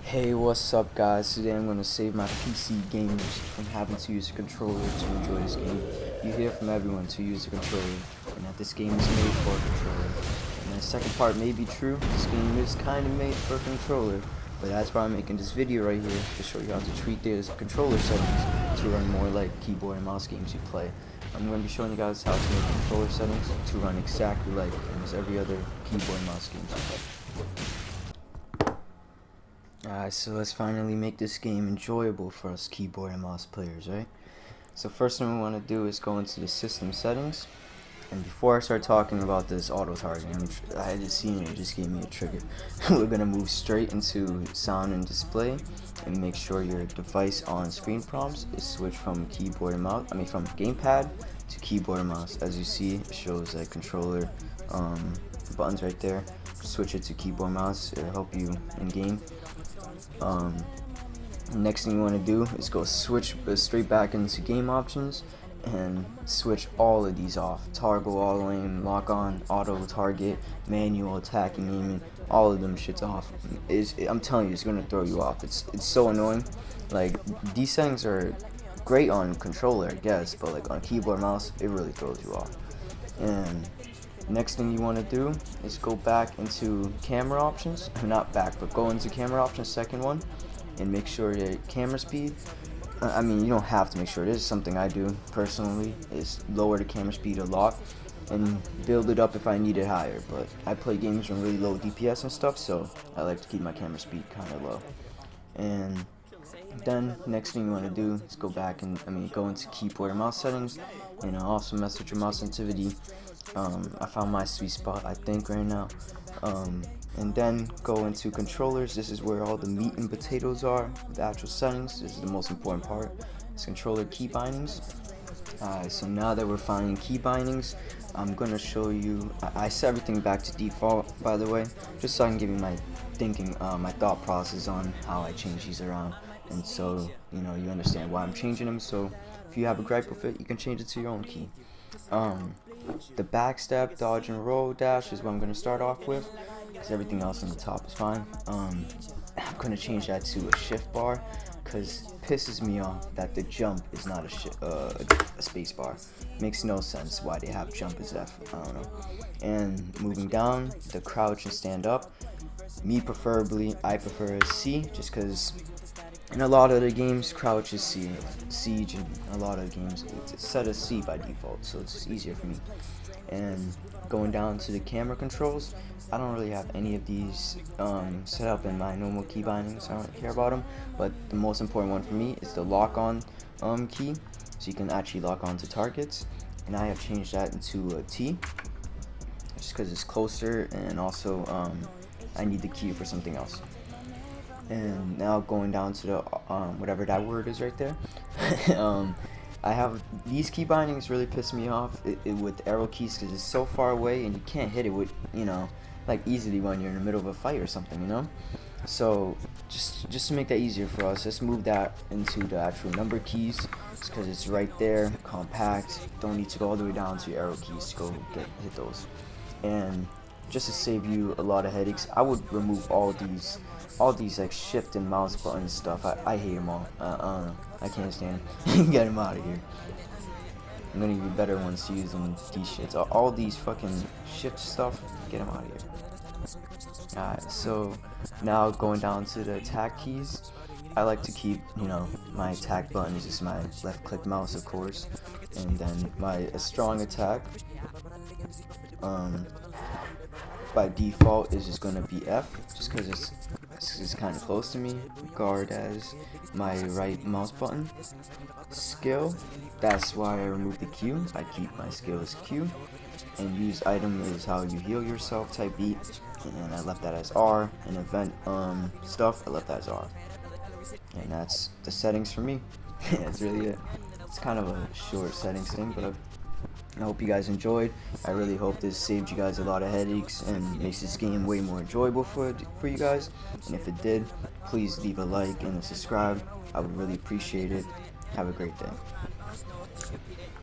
Hey, what's up guys? Today I'm going to save my PC gamers from having to use a controller to enjoy this game. You hear from everyone to use a controller, and that this game is made for a controller. And the second part may be true, this game is kind of made for a controller, but that's why I'm making this video right here, to show you how to tweak the controller settings to run more like keyboard and mouse games you play. I'm going to be showing you guys how to make controller settings to run exactly like almost every other keyboard and mouse games you play. Alright, so let's finally make this game enjoyable for us keyboard and mouse players, right? So first thing we want to do is go into the system settings. And before I start talking about this auto targeting, I just seen it just gave me a trigger. We're gonna move straight into sound and display and make sure your device on screen prompts is switched from keyboard and mouse, from gamepad to keyboard and mouse. As you see, it shows like controller buttons right there. Switch it to keyboard and mouse, it'll help you in game. Next thing you want to do is go switch straight back into game options and switch all of these off. Toggle auto aim, lock on, auto target, manual attacking aiming, all of them shits off. I'm telling you, it's gonna throw you off. It's so annoying. Like, these settings are great on controller, I guess, but like on keyboard and mouse, it really throws you off. And next thing you want to do is go back into camera options, not back, but go into camera options, second one, and make sure your camera speed, you don't have to make sure, this is something I do personally, is lower the camera speed a lot and build it up if I need it higher, but I play games on really low DPS and stuff, so I like to keep my camera speed kind of low. And then next thing you want to do is go back and go into keyboard and mouse settings, and also mess with your mouse sensitivity. I found my sweet spot, I think, right now. And then go into controllers. This is where all the meat and potatoes are, the actual settings. This is the most important part. It's controller key bindings. So now that we're finding key bindings, I'm gonna show you. I set everything back to default, by the way, just so I can give you my thinking, my thought process on how I change these around, and so you understand why I'm changing them. So if you have a gripe with it, you can change it to your own key. The backstep, dodge, and roll dash is what I'm going to start off with, because everything else on the top is fine. I'm going to change that to a shift bar, because it pisses me off that the jump is not a space bar. Makes no sense why they have jump as F, I don't know. And moving down, the crouch and stand up. Me preferably, I prefer a C, just because in a lot of the games, crouch is C. Siege and a lot of games, it's set as C by default, so it's just easier for me. And going down to the camera controls, I don't really have any of these set up in my normal key bindings. I don't care about them, but the most important one for me is the lock on key, so you can actually lock on to targets. And I have changed that into a T, just because it's closer, and also I need the key for something else. And now going down to the whatever that word is right there. I have these key bindings really piss me off with arrow keys, because it's so far away and you can't hit it with like easily when you're in the middle of a fight or something, So just to make that easier for us, let's move that into the actual number keys, because it's right there, compact. Don't need to go all the way down to your arrow keys to go hit those. And just to save you a lot of headaches, I would remove all these like shift and mouse button stuff. I hate them all. I can't stand them. Get them out of here. I'm gonna give you better ones to use than these shits. All these fucking shift stuff, get them out of here. Alright, so now going down to the attack keys, I like to keep, my attack button is just my left click mouse, of course, and then a strong attack by default is just gonna be F, just because it's kind of close to me. Guard as my right mouse button. Skill, that's why I remove the Q. I keep my skill as Q. And use item is how you heal yourself, type B, and I left that as R. And event stuff, I left that as R. And that's the settings for me. That's really it. It's kind of a short settings thing, but I hope you guys enjoyed. I really hope this saved you guys a lot of headaches and makes this game way more enjoyable for you guys. And if it did, please leave a like and a subscribe. I would really appreciate it. Have a great day.